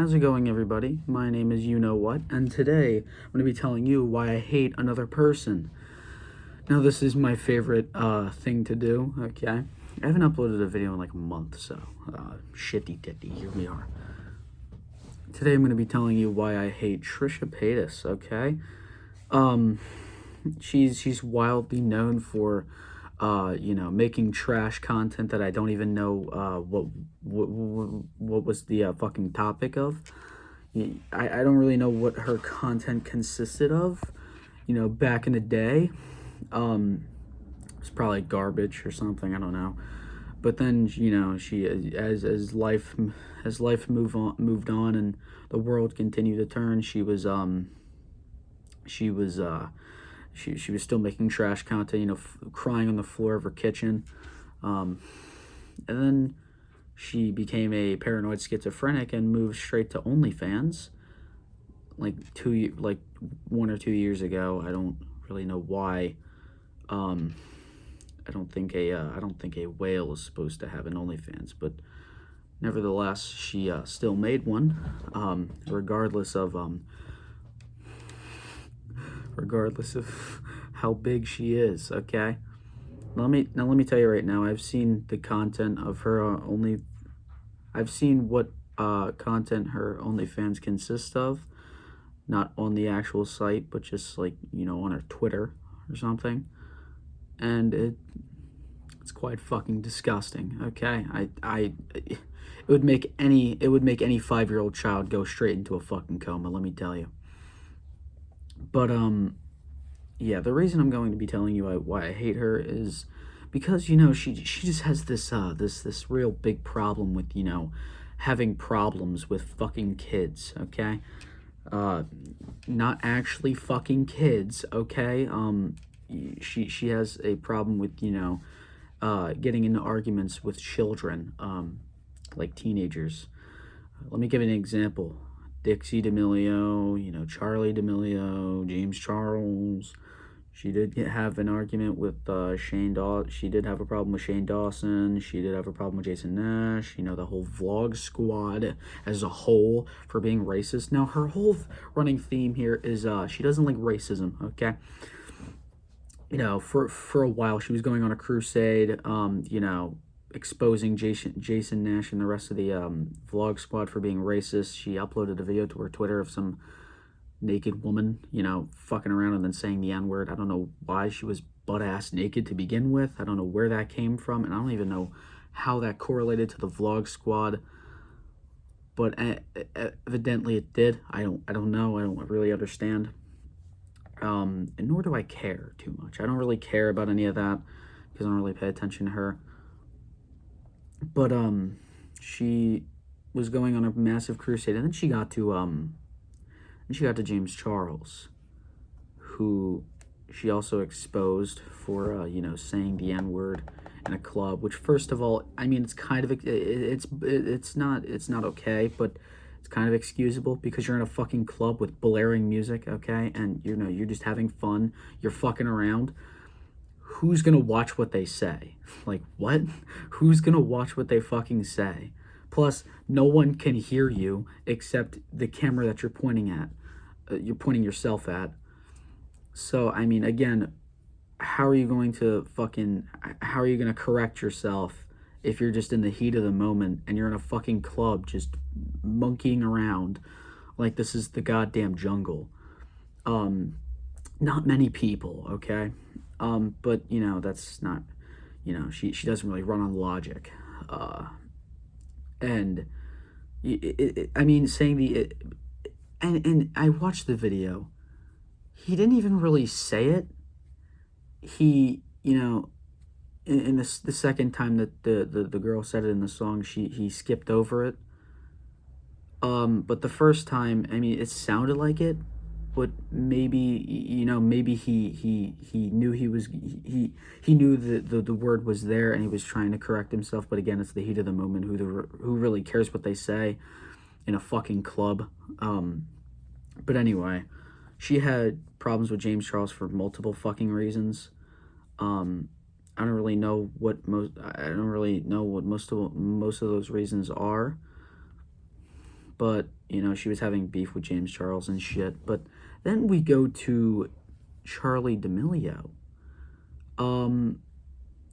How's it going, everybody? My name is You Know What, and today I'm going to be telling you why I hate another person. Now, this is my favorite thing to do, okay? I haven't uploaded a video in like a month, so shitty ditty, here we are. Today I'm going to be telling you why I hate Trisha Paytas, okay? She's wildly known for making trash content that I don't even know what was the fucking topic of. I don't really know what her content consisted of. Back in the day, it's probably garbage or something. I don't know. But then she as life moved on and the world continued to turn. She was she was still making trash content, crying on the floor of her kitchen. And then she became a paranoid schizophrenic and moved straight to OnlyFans like 1 or 2 years ago. I don't really know why. I don't think a whale is supposed to have an OnlyFans, but nevertheless, she still made one, regardless of how big she is. Okay. Let me tell you right now. I've seen the content of her I've seen what content her OnlyFans consists of, not on the actual site, but just like on her Twitter or something, and it's quite fucking disgusting. Okay, it would make any 5-year-old child go straight into a fucking coma. Let me tell you. But yeah, the reason I'm going to be telling you why I hate her is because she just has this real big problem with having problems with fucking kids. Okay, not actually fucking kids. Okay, she has a problem with getting into arguments with children, like teenagers. Let me give you an example. Dixie D'Amelio, Charlie D'Amelio, James Charles. She did have an argument with Shane Dawson. She did have a problem with Shane Dawson. She did have a problem with Jason Nash. The whole vlog squad as a whole for being racist. Now, her whole running theme here is she doesn't like racism, okay? For a while, she was going on a crusade, exposing Jason Nash and the rest of the vlog squad for being racist. She uploaded a video to her Twitter of some naked woman, fucking around and then saying the N-word. I don't know why she was butt-ass naked to begin with. I don't know where that came from, and I don't even know how that correlated to the vlog squad. But evidently it did. I don't know. I don't really understand. And nor do I care too much. I don't really care about any of that because I don't really pay attention to her. But she was going on a massive crusade, and then she got to James Charles, who she also exposed for saying the N-word in a club. Which, first of all, I mean, it's kind of it's not okay, but it's kind of excusable because you're in a fucking club with blaring music, okay, and you're just having fun. You're fucking around. Who's gonna watch what they say? Like, what? Who's gonna watch what they fucking say? Plus, no one can hear you except the camera that you're pointing at. You're pointing yourself at. So, I mean, again, how are you going to correct yourself if you're just in the heat of the moment and you're in a fucking club just monkeying around like this is the goddamn jungle? Not many people, okay? But that's not, she doesn't really run on logic. And I mean, saying and I watched the video. He didn't even really say it. He, in the second time that the girl said it in the song, he skipped over it. But the first time, I mean, it sounded like it, but maybe he knew he knew the word was there and he was trying to correct himself. But again, it's the heat of the moment. Who really cares what they say in a fucking club? But anyway, she had problems with James Charles for multiple fucking reasons. I don't really know what most of those reasons are. but, you know, she was having beef with James Charles and shit. But then we go to Charlie D'Amelio.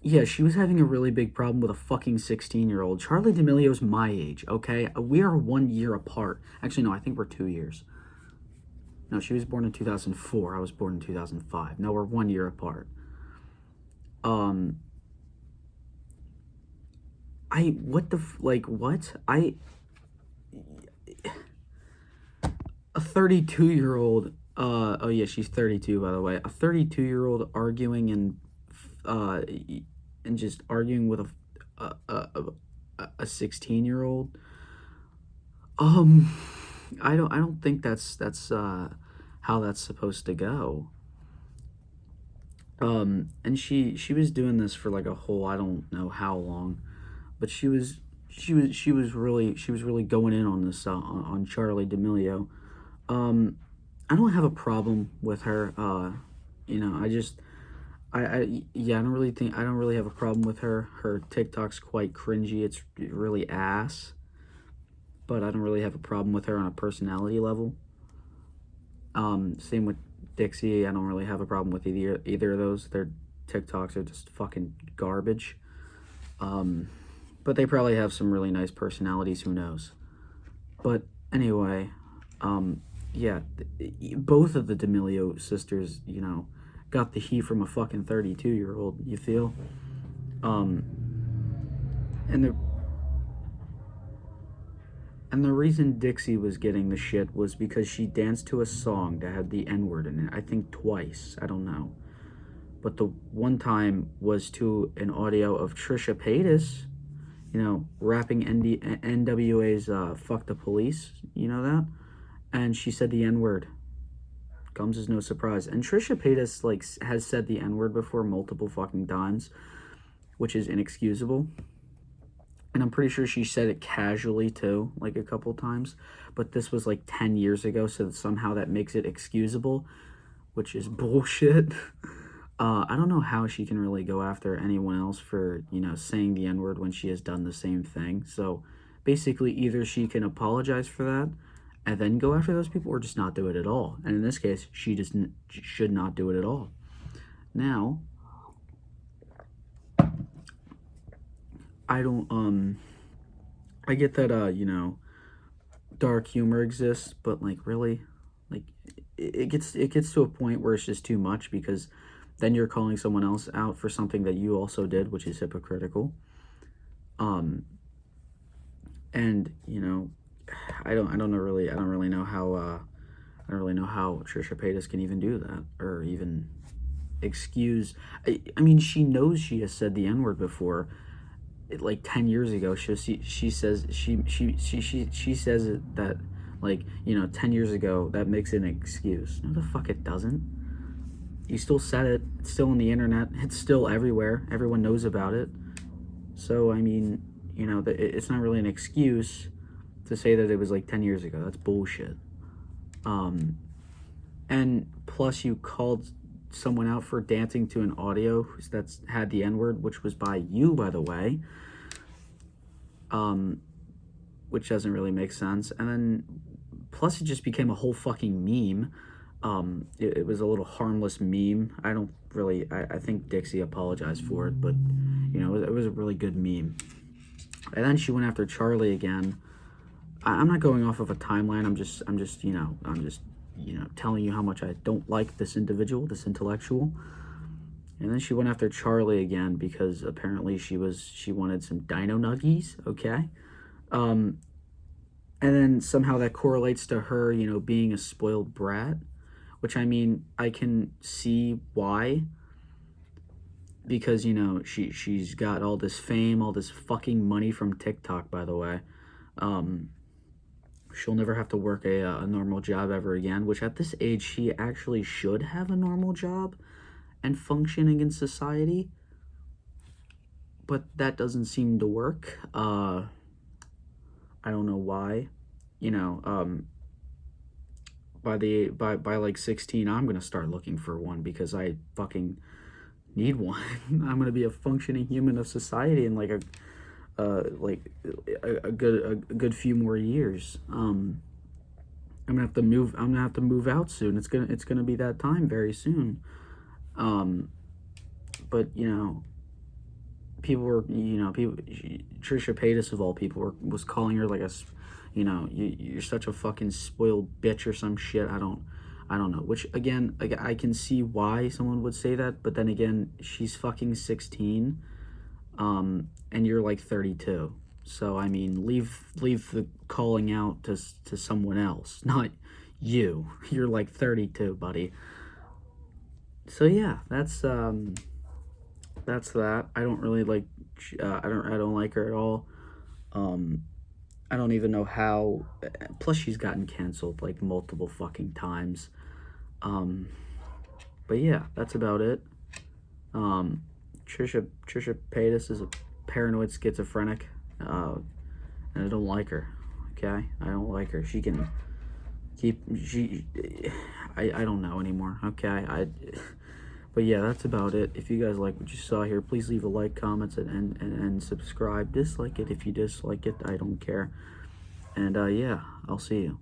Yeah, she was having a really big problem with a fucking 16-year-old. Charlie D'Amelio's my age, okay? We are 1 year apart. Actually, no, I think we're 2 years. No, she was born in 2004. I was born in 2005. No, we're 1 year apart. What? A 32-year-old, oh yeah, she's 32, by the way. A 32-year-old arguing and just arguing with a 16-year-old. I don't think that's how that's supposed to go. And she was doing this for like a whole, I don't know how long, but she was really going in on this on Charlie D'Amelio. I don't have a problem with her. You know, I don't really have a problem with her. Her TikTok's quite cringy. It's really ass, but I don't really have a problem with her on a personality level. Same with Dixie. I don't really have a problem with either of those. Their TikToks are just fucking garbage. But they probably have some really nice personalities. Who knows? But anyway, yeah, both of the D'Amelio sisters, you know, got the heat from a fucking 32-year-old. You feel? And the reason Dixie was getting the shit was because she danced to a song that had the N-word in it. I think twice. I don't know. But the one time was to an audio of Trisha Paytas, you know, rapping NWA's Fuck the Police. You know that? And she said the N-word. Comes as no surprise. And Trisha Paytas, like, has said the N-word before multiple fucking times, which is inexcusable. And I'm pretty sure she said it casually, too, like a couple times. But this was, like, 10 years ago, so that somehow that makes it excusable, which is bullshit. I don't know how she can really go after anyone else for, you know, saying the N-word when she has done the same thing. So, basically, either she can apologize for that and then go after those people, or just not do it at all. And in this case, she just should not do it at all. Now, I get that, you know, dark humor exists, but, like, really, like, it gets to a point where it's just too much, because then you're calling someone else out for something that you also did, which is hypocritical. And, you know, I don't really know how Trisha Paytas can even do that, or even excuse. I mean, she knows she has said the N-word before, like 10 years ago. She says it, that, like, you know, 10 years ago, that makes it an excuse. No, the fuck it doesn't. You still said it. It's still on the internet. It's still everywhere. Everyone knows about it. So, I mean, you know, it's not really an excuse to say that it was like 10 years ago. That's bullshit. And plus, you called someone out for dancing to an audio that's had the N-word, which was by you, by the way. Which doesn't really make sense. And then, plus, it just became a whole fucking meme. It was a little harmless meme. I think Dixie apologized for it, but, you know, it was a really good meme. And then she went after Charlie again. I'm not going off of a timeline. I'm just telling you how much I don't like this individual, this intellectual. And then she went after Charlie again because apparently she wanted some dino nuggies, okay? And then somehow that correlates to her, you know, being a spoiled brat, which, I mean, I can see why. Because, you know, she's got all this fame, all this fucking money from TikTok, by the way. She'll never have to work a normal job ever again, which at this age, she actually should have a normal job and functioning in society. But that doesn't seem to work. I don't know why. You know, by like 16, I'm gonna start looking for one because I fucking need one. I'm gonna be a functioning human of society in like like a good few more years. I'm gonna have to move. I'm gonna have to move out soon. It's gonna be that time very soon. Um, but people were, Trisha Paytas of all people was calling her like you're such a fucking spoiled bitch or some shit. I don't know. Which again, like, I can see why someone would say that, but then again, she's fucking 16, and you're like 32. So I mean, leave the calling out to someone else, not you. You're like 32, buddy. So yeah, that's that. I don't really like. I don't like her at all. Um, I don't even know how. Plus, she's gotten canceled like multiple fucking times. Um, but yeah, that's about it. Um, Trisha Paytas is a paranoid schizophrenic, and I don't like her. Okay, I don't like her. She can keep she. I don't know anymore. Okay, But yeah, that's about it. If you guys like what you saw here, please leave a like, comments, and subscribe. Dislike it if you dislike it. I don't care. And yeah, I'll see you.